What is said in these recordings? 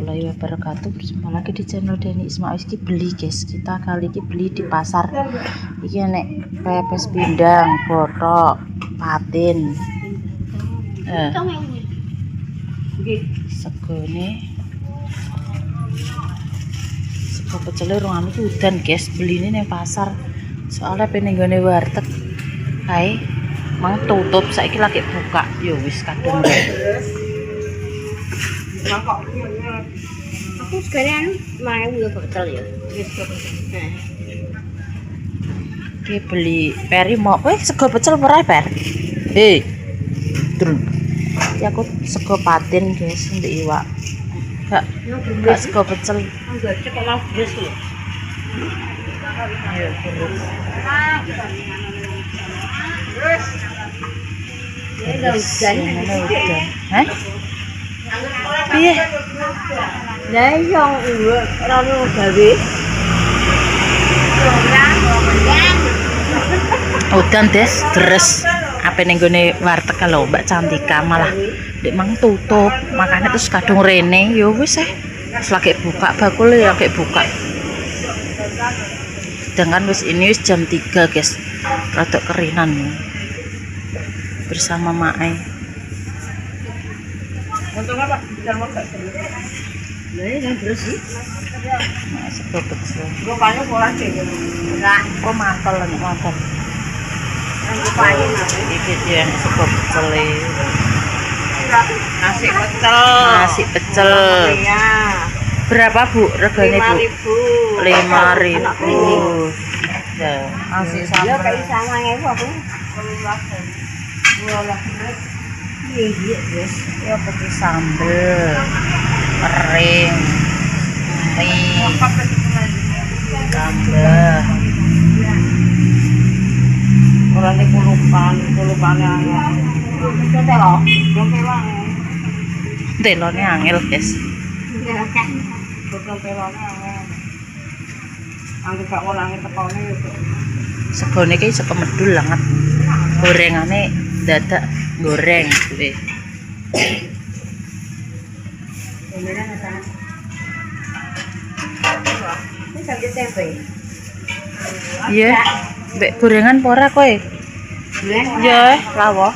warahmatullahi wabarakatuh. Berjumpa lagi di channel Deni Ismail. Iki beli guys, kita kali ini beli di pasar. Iki nek pepes pindang, botok, patin. Segone sego pecel rong anu udan guys, beli ini ning pasar. Soalnya pengen nggone warteg kae mang tutup, saiki lagi buka. Yo wis kadung aku sekarang main juga betul ya. Oke, beli peri mau sego pecel murah per. Turun. Ya aku sego patin guys, ndek iwak. Gak sego pecel. Enggak cek malah beres loh. Ayo terus. Udah. Hah? Piye? Lah yang ora gawe. Udan des terus apa ning gone warteg kalau Mbak Cantika malah ndek mang tutup, makanya terus kadung rene ya wis lagi buka bakul ya kayak buka. Dengan wis ini wis jam 3 guys, rada kerinan bersama Mae. Untuk apa? Jangan masak terus. Lah yang terus sih. Mae sego pecel. Rupanya pola sih. Enggak, Kok mantel nek mantel. rupanya Iki yang sego pecel. nasi pecel. Nasi pecel. Iya. Berapa Bu reganya Bu? 5.000. 5.000. Ya, nasi Iya sambal. kayak sama ya aku. Iya, yes. Ya pakai sambal, kering, mie, tambah. Orang ini kulupannya. Telurnya angel guys. Anggur gak mau langit tekone itu. Segone iki sego medul banget. Gorengane dadak goreng kuwi. Ini sambil tempe. Iya. Mbek gorengan apa ora kowe? Ya, lawo.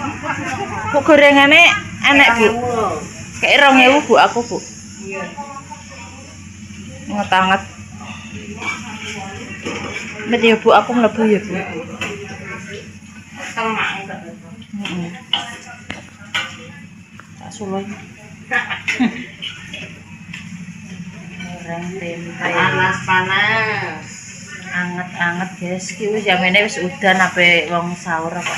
Kok gorengane enek Bu? Kayak 2.000 Bu aku Bu. Iya. Nget-anget. Met ya Bu, aku mlebu ya Bu. Heeh. Tak suloy. Goreng tempe. Panas. Anget-anget guys. Iki wis jamene wis udan ape wong sahur apa.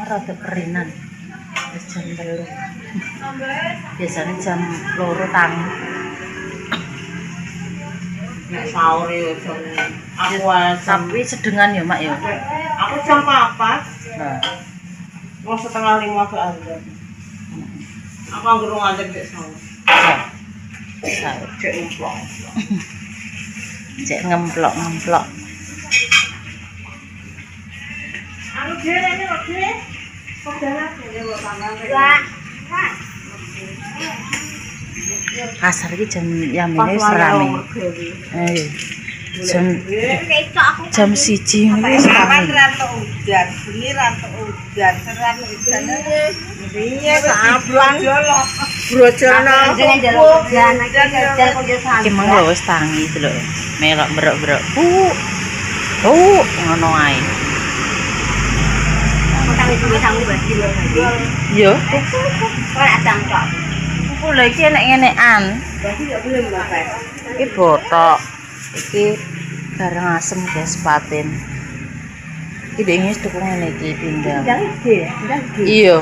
Rada kerinan. Wis jam 3. Biasanya jam 2 tangi. Nek sahur ya jam aku Tapi sedengan ya Mak ya. aku jam 4. Nah, Mau setengah 5 ke azan. Aku anggur ngadeg dek sahur. sahur. Cek ngemplong. Cek ngemplok-ngemplok. Anu dhewe ini lho, Dek. Pedalah dhewe lho tangan. Lah. Kasar iki jam yamene wis rame. Jam 1 wis rame. Rantuk udan, bengi rantuk udan, rantuk udan. Piye kapan? Brojono. Jangan jalan udan, udan kok yo Iki mang lho wis tangi itu lho. Melok berok-berok. Ngono ae. Tangi duwe sangu badi lho. Yo, Ora asam tok. aku lho iki enek-enekan. Badi yo belum Bapak. Iki botok. Iki bareng asem guys patin. Iki dene wis tuku ngene iki pindang. Gede, gede. Iya,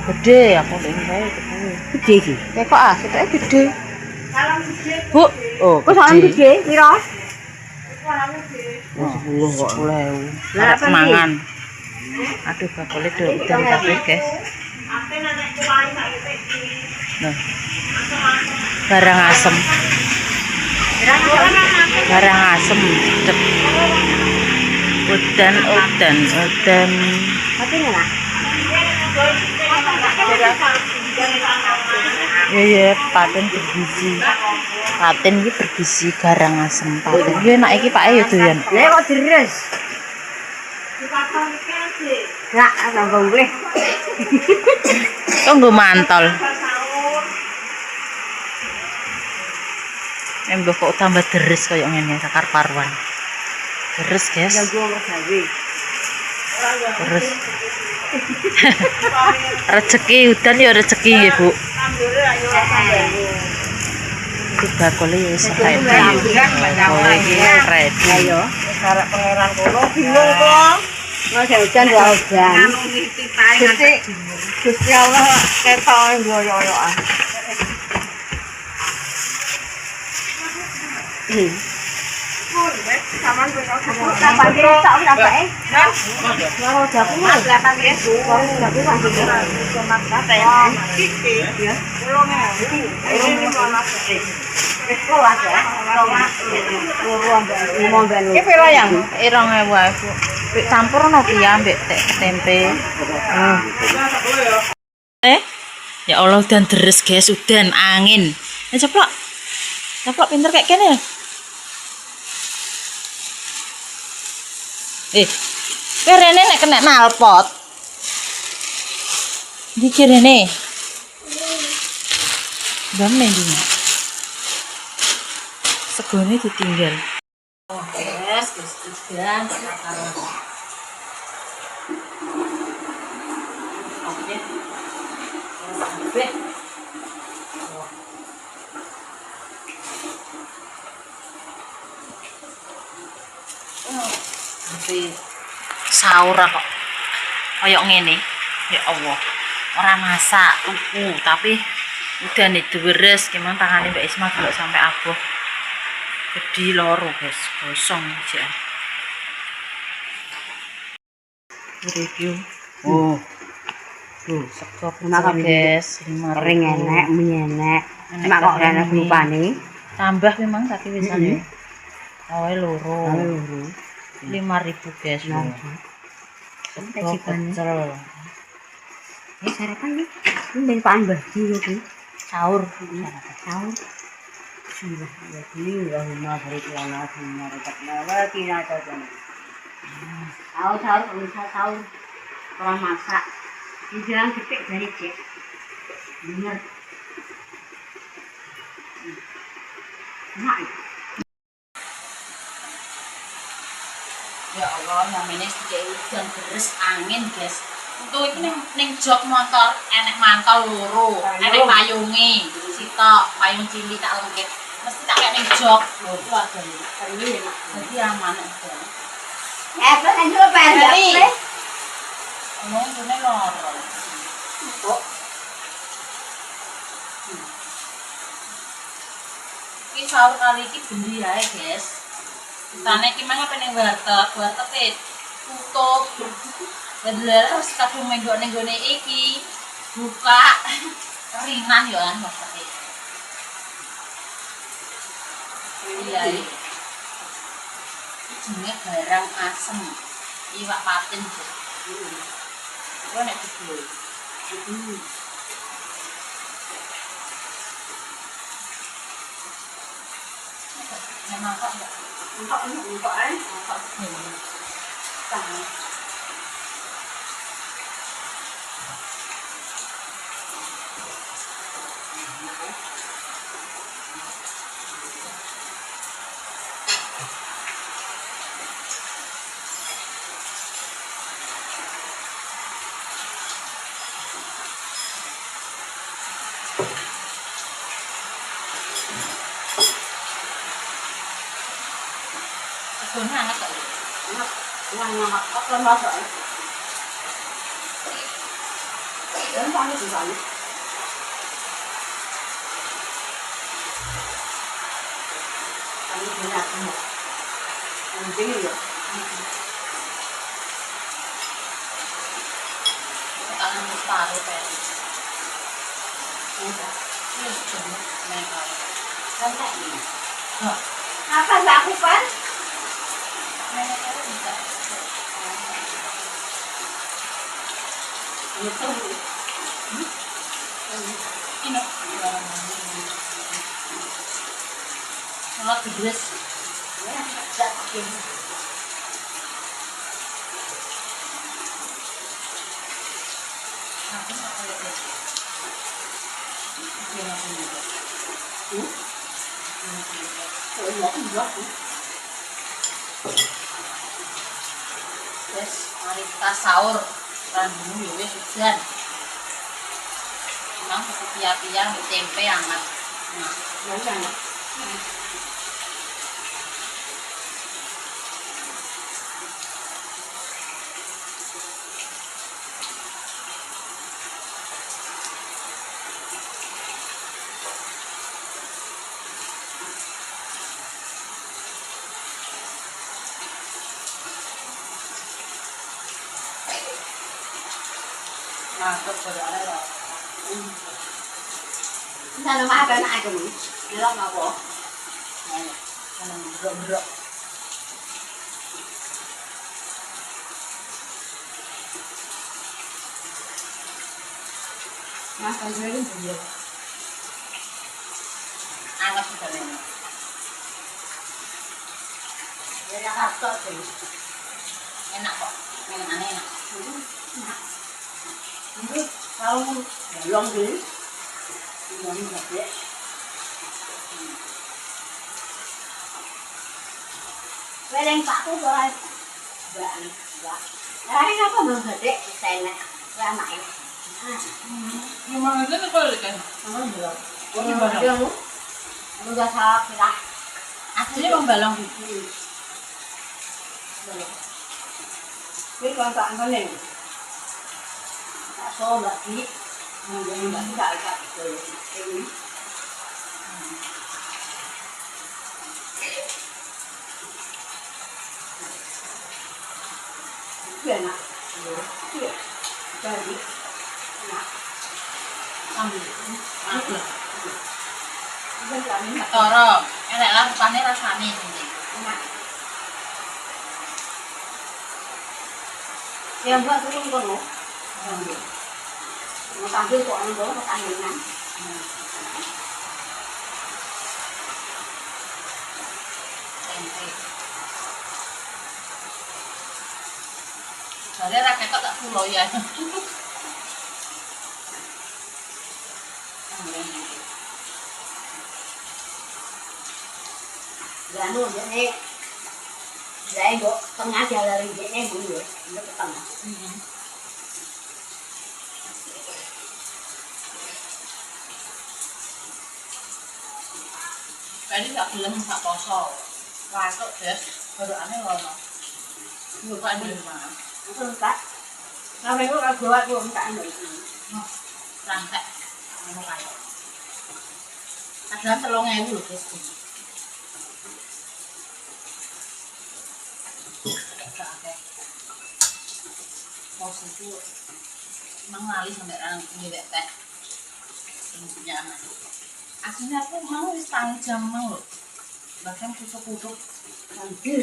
gede aku ndek kae tuku. Gede iki. Kayak kok ketoke gede. Salam gede. Bu, oh, Kok salam gede piro? 10 kok. 10.000. Lah, Arep mangan. Aduh, bakule do udan kabeh, guys. Nah. Barang asem. Barang asem, cedek. Udan. Tapi enggak. Ya paten bergizi. Paten iki bergizi garang asem paten. Ya enak iki Pak ya doyan. Lah kok deres. Enggak, nambah boleh. Kok nggo mantol. Mbah kok tambah deres kaya ngene sakar paruan. Deres, guys. Terus rezeki udan ya rezeki nggih, Bu. Iki bakule ya wis ready. Bakule iki ready. Ayo, arek pangeran kono bingung kok. Mas hujan ya hujan. Gusti Allah ketok ngoyo-oyoan. Kapan dia tak berapa Kalau jago mah kelihatan dia. Kalau jago kan juga. Ya. Sekolah ya. Iki pira yang 2.000 ae, Bu. Mbek campur ono piye ambek tempe. Ya Allah udan deres, guys, udan angin. Ceplok. Ceplok pinter kayak kene. Rene nek kena nalpot. Iki rene. Dame iki. Segone ditinggal. Oh, guys, udan sekarang. Oke. Sampai. Sahur kok kayak ngene ya Allah ora masak tuku tapi udah nih deres gimana tangannya Mbak Isma juga sampai aboh gede loro guys gosong aja review tuh sekop guys 5 ring enek menyenek mak kok ana rupane tambah memang tapi wisane awe loro 5.000 guys. Sampai pecel. Sarapan nih. Ini paan bagi gitu. Sahur. Sahur. Sudah jadi Allahumma barik lana fima razaqna wa qina adzaban. Sahur bisa sahur. Orang masak. Dibilang gede dari cek. Bener. Enak. Ya Allah, namanya sedikit hujan deres angin guys. Untuk ini neng jok motor enek mantau loro, enek payungi, sitok payung cilik tak lengket. Mesti tak kayak neng jok. Loh, itu ada nih. Jadi aman aja. Apa kan juga pendek. Ngomong punya loro. Ini sahur kali ini bendi ya guys. Tane iki mangga peneng warteg tutup. Dadar harus kadung menggone iki buka ringan yo kan warteg. Iya. Jenenge garang asem. Iwak patin. Iku nek dibul. Memang kok enggak Enggak ae. Sebenarnya anak kok. Anak apa masak? Dan pakai di sana. Kami benar semua. Anjing ya. Tangan separuh kayak. Ini cuma main kali. Sampai ini. Apa lakukan? Itu Ini. Salat digres. Ya, tidak pakai. Aku tak boleh deh. Dia nak juga. Kalau nggak enggak tuh. Yes, mari kita sahur. Randu ya wis hujan. Memang pia-pia tempe hangat. Nah, Nggak enggak. mantap berada loh. Kita nama apa nak aja nih? Dalam apa? Ayo, jangan berok-berok. Mas Azrin juga. Anget sudah nih. Dari Jakarta sih. Enak kok, aneh enak. Nah, ini kalau belum beli, belum gede. Weleng Pak tuh soal enggak. Hari apa belum gede, saya ya main. Gimana aja nih kalau kan? Sama belum. Dia udah salah kira. Aslinya bang balong. Ini kalau tak kan nih, tak so lagi, mungkin lagi tak ada ini. Itu enak, iya, jadi enak. Ambil. Ambil. Itu kami nak Toro, enak lah rupanya rasanya ini. enak. Yang buat turun kono, mau tampil kok orang bawa ke tangan. Tempe. Soalnya rakyat kok tak pulau ya. Ganu jadi, saya bawa tengah jalan ini dulu, untuk ke tengah. Tadi tak belum tak poso. Watuk des, baru aneh loh. Lupa di mana. Itu enggak. Sampai itu kalau buat belum tak ada itu. Rantek. Mau kayak. Padahal 3.000 loh guys. Mau itu emang lali sampai orang ini teh. Ini punya anak. Aslinya aku mau wis tang jam mau loh. Bahkan kutuk-kutuk. Nanti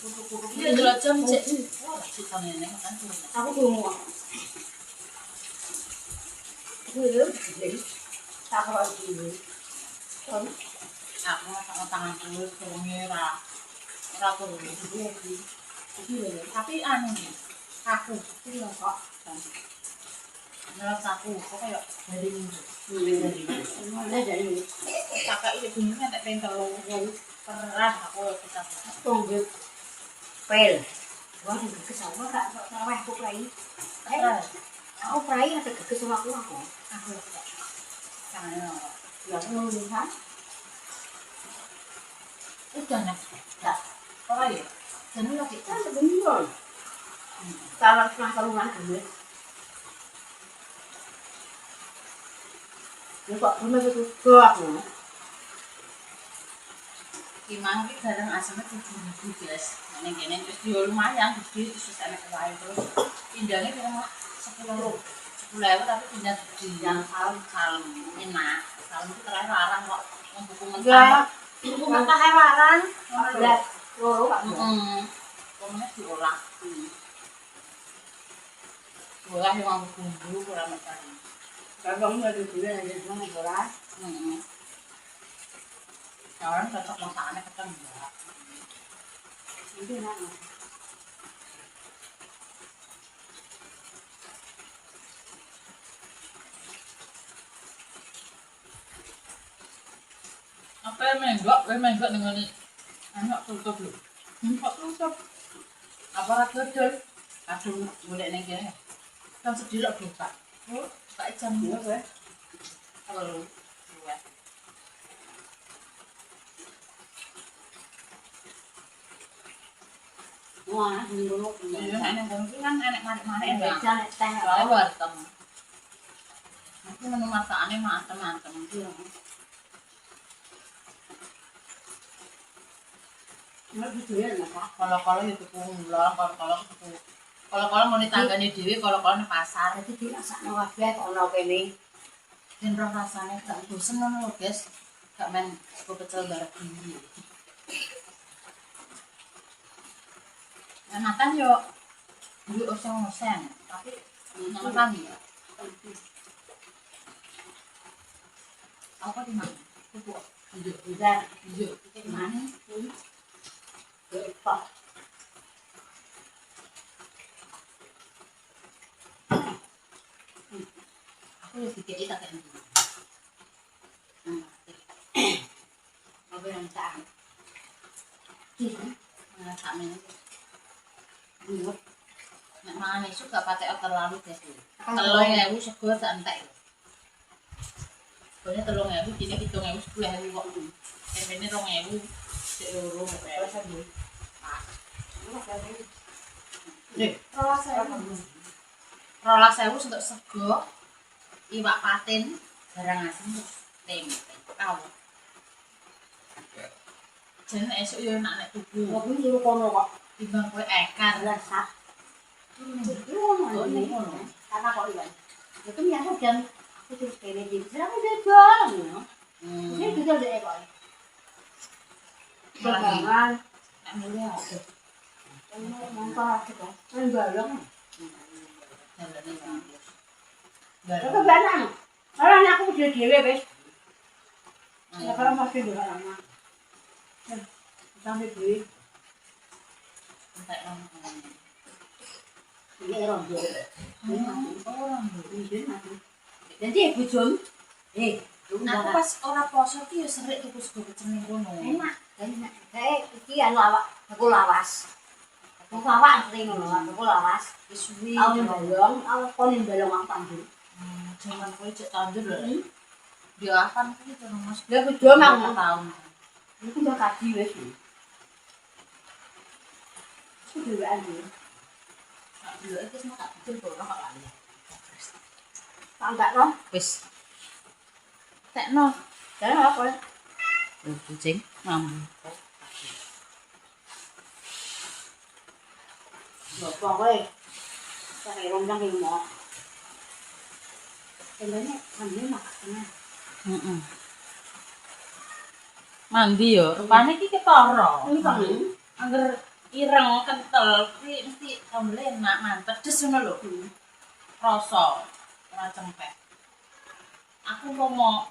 Kutuk-kutuk ini 2 jam cek. Wah, cerita nenek kan tuh. aku tunggu. Aku jadi tak kalau dulu. Aku sama tangan dulu turunnya ora turun tapi anu nih kaku itu loh kok menurut aku kok kayak dari Mana jadi kakak itu bunyinya tak pengen telur pernah aku kita tunggu pel. Gua juga kesal kak, sawah aku perai. Aku perai ada kesal aku. aku jangan Ya nunggu kan. udah nih ya apa ya jadi lagi Kan bener. Kalau setengah kalungan gue. Ya kok bener itu gelap loh. Imang ki barang asemnya 7.000 guys. Neng kene terus dia lumayan gede terus enak wae terus pindahnya kira 10.000 tapi pindah gede yang kalem enak. Kalem itu terakhir larang kok yang buku mentah. Buku mentah hewaran. Lihat loro Pak. Komenya diolah. Diolah yang bumbu kurang macam. Abang udah dulu aja cuma ora. Orang cocok masakannya ketemu enggak. Itu enak. Apa yang menggok dengan enak tutup lho. Kok tutup? Apa ra dodol? Aduh, golek ning kene. Kan sedilok buka. Oh, tak jam Iya, Pak. Halo. Iya. Wah, dulu Iya, enak banget kan enak manik-manik enak ya. banget teh. Soalnya wortem. Nanti menu masakannya macam-macam. Enggak gitu ya, Pak. Kalau itu pulang, kalau mau ditanggani dewi, kalau di pasar. Jadi dirasakno kabeh kok ono kene. Dan roh rasanya gak bosen loh guys. Gak main sego pecel bareng ini. Enakan yo. Duit oseng-oseng, tapi enakan lagi ya. Apa di mana? Pupuk. Bisa Hijau. Itu di mana? Pak. Aku ya dikit tak kayak gitu. Apa yang tak? Masak ini. Iya. Nek mangan esuk gak pakai terlalu guys. 3.000 sego sak entek. Pokoknya 3.000 jadi 7.000 10.000 kok. Ini 2.000 sik loro Terus mek. aku. Nih, 12.000 untuk sego, iwak patin, barang asin terus tempe. Tahu. Jen esuk yo enak nek tuku. Aku suruh kono kok. Timbang kowe ekar. Rasa. Itu Oh, ini. ngono. Karena kok iwan. Itu biasa jam aku terus kene di sana dia jual ya. Ini juga ada kok. Jangan. Nek mulai ada. Mantap kita. Kan balong. Dalane bagus. Itu benar. Orang aku udah dewe wis. Ya kalau masih dulu lama. Sampai dewe. Entek orang. Ini rondo. Orang dulu. Ini mati. Jadi bujum. Aku pas ora poso ki yo serik tuku sego pecel ning kono. Enak. Enak. Kayak iki anu awak aku lawas. Aku awak sering ngono, aku lawas. Wis suwi. Aku balong, aku konin balong aku panggil. Jangan kowe cek tandur lho. Dia akan ki to Mas. Dia bujum Berapa aku. tahun. Itu udah kaji wis. Itu dhewean iki. Tak dulu iki semua tak betul kok ora kok lali. Tak enggak no. Wis. Tekno. Jangan apa. Kucing mambu. Bapak kowe. Saya rombang iki mau. Sebenarnya mandi makan. Heeh. Mandi yo, rupane iki ketara. Ini kan. Angger ireng kental kuwi mesti sambel enak mantep des ngono lho. Rasa ora cempek. Aku mau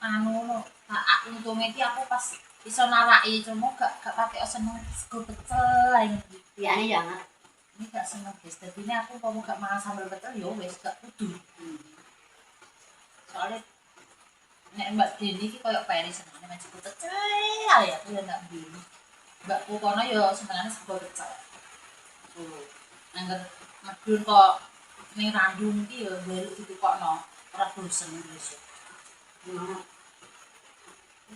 anu lho, tak untunge iki aku pas iso naraki cuma gak pakai seneng sego pecel ae. Ya ini jangan. Ini gak seneng guys. Dadi ini aku mau gak makan sambal pecel yo wis gak kudu. Soalnya nek Mbak Deni iki koyo peri senengane main sego pecel ya aku ya gak beli. Mbak kono yo senengane sego pecel. Angger medun kok ning randung iki yo njaluk ditukokno ora bosen wis.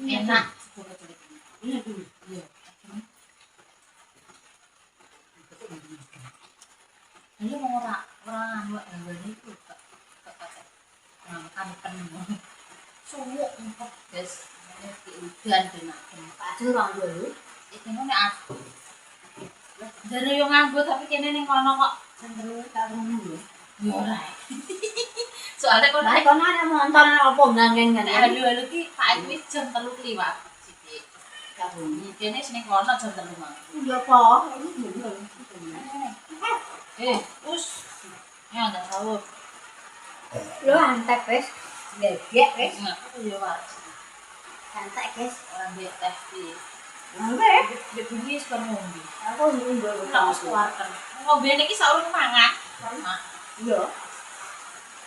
Enak sego pecel iki. Ini dulu. Iya. Ini mau orang anu itu gak pakai makan penuh. Sumuk empuk guys. Ini udan benaken. Padahal orang dulu. Iki nek aku. Jare yo nganggo tapi kene ning kono kok cenderung Tak ngomong. yo ora. Soalnya kok Nah, kono ada nonton apa ngangen kan ya. halo ki Pak wis jam 3 liwat sithik. Tak ngomong. Kene sing kono jam 3 mang. Ya apa? Ini dulu. Us. Ya enggak tahu. Lu antek wis. Gebek wis. Aku yo waras. Santai guys. Orang dia teh di Nggak. di bunyi sekarang ngombe. Aku ngombe Nggak harus keluarkan. Ngombe ini saurung mangan. Mak, Iya.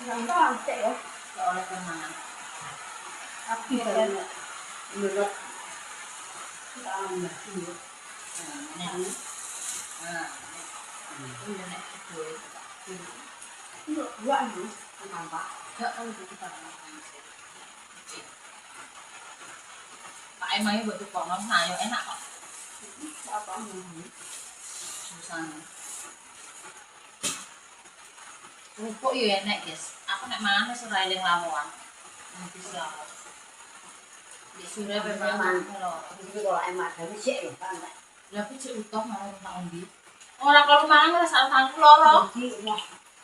Nggak cek ya. nggak oleh mangan. Tapi kan menurut kita ambil dulu. Nah, ini nek kue. Untuk dua nih, kenapa? Nggak tahu itu kita makan. Pak emangnya buat tukang nah yo enak kok. Apa nih? Susah. Rupuk yo enak guys. Aku nek mangan wis ora eling lamongan. Nanti siapa? Di sore memang kalau Jadi kalau emak dari sih ya, kan? tapi cek utuh malah tak ombi. Orang kalau mangan rasa aku loro. Jadi mau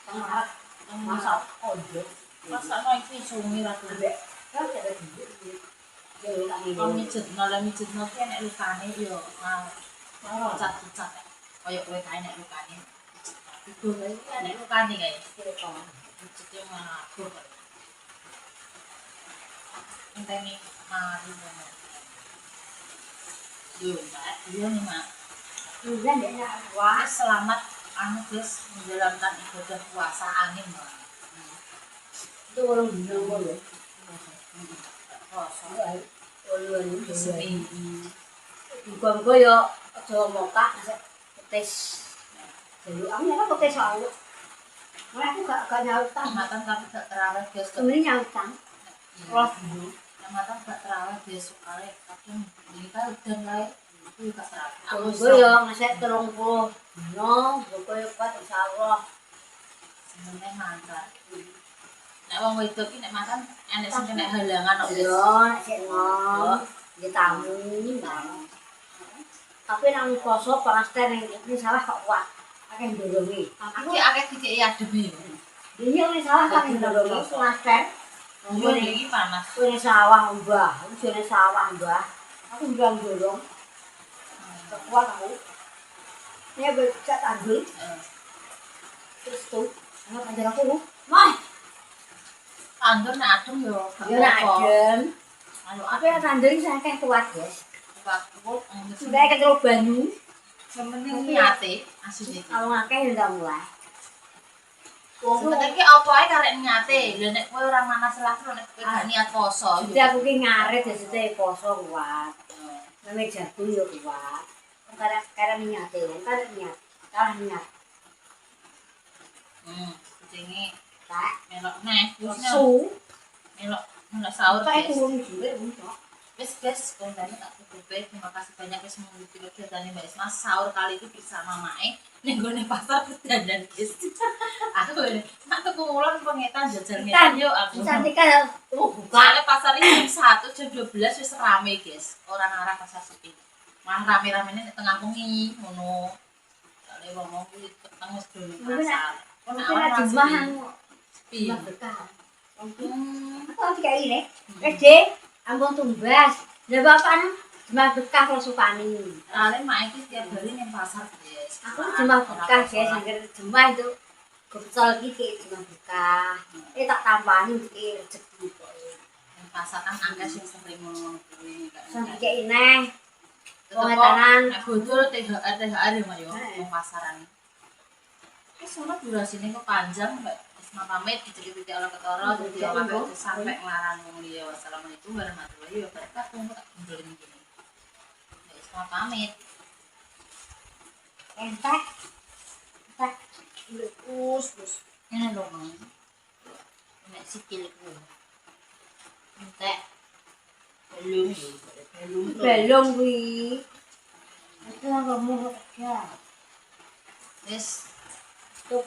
sangat masak ojo. Masa no iki sungi ra tuh. Kan ada di jadi tak ini. Kalau mijet no ki nek lukane yo cat-cat. Kaya kowe kae nek lukane. Itu lagi nek lukane kae. Mijet yo malah aku. Enteni mari ngono. Yo, Mbak, iya nih, Mak. Kemudian dia Wah, selamat guys menjalankan ibadah puasa angin, Mbak. itu orang bilang boleh. Puasa. Orang ini Seminggu. bukan gue ya coba moka tes jadi aku nyala tes soal mana aku gak nyautang Amatan tapi gak terawih guys. sebenarnya nyautang kalau dulu Amatan gak terawih besok kali kadang ini kan udah mulai aku gak terawih. kalau gue ya ngasih 30 no gue ya kuat insya Allah Sebenarnya mantan. Nek wong wedok iki nek makan enek sing kena halangan kok. iya ngasih nom di tamu tapi nang poso panas ini salah kok kuat akan dorongi Aku akeh dikeki adem ya. ini salah kan dorongi panas Yo iki panas. ini sawah mbah ini sawah mbah aku bilang dorong kuat aku ini bercat adul terus tuh anak ajar aku mah Tandur nek adem yo. ya nak adem Ayo tapi ya tandur saya kayak kuat guys aku sudah kecelok banyu sementing niate asine. kalau ngakeh udah mulai Sebenarnya ki apa ae karek niate. Lha nek kowe ora manas lah nek kowe gak niat poso. jadi aku ki ngaret jadi poso kuat namanya jagung ya kuat karena niate karena niat kalah niat Jenenge tak melok neh. su Melok sahur. kayak guys. turun juga untuk Wes guys, kontene tak tutupe. Terima kasih banyak wis mengikuti kegiatan Mbak Isma sahur kali itu bersama Mae ning gone pasar dandan guys. Aku nak tuku mulon pengetan jajal-ngetan yo aku. cantik kan buka Soalnya pasar ini jam 1 jam 12 wis rame guys. Orang arah pasar sepi. Malah rame-ramene nek tengah bengi ngono. Soale wong-wong kuwi peteng wis dolen pasar. mungkin ada jumlah sepi. berkah aku lagi kayak ini SD ampun tumbas ya bapak jumlah berkah kalau suka nih Soale Mae iki tiap hari ning pasar guys. aku jumlah berkah ya sangger jumlah itu kecil gitu jumlah berkah tak tambahin untuk rezeki Ning pasar kan angka sing sering ngono kuwi. sampai kayak ini pengetanan Nek bodol THR yo Mayo wong pasaran. Wis ono durasine kok panjang Mbak Isma pamit dicek-cek ala ketara dadi awake sampai nglarang wong liya. Wassalamualaikum warahmatullahi wabarakatuh. Tak mundur ning kene. Mbak Isma pamit. entek terus Ini lho Mang. Nek sikilku. Entek. belum wi itu nggak mau kerja Wis tuh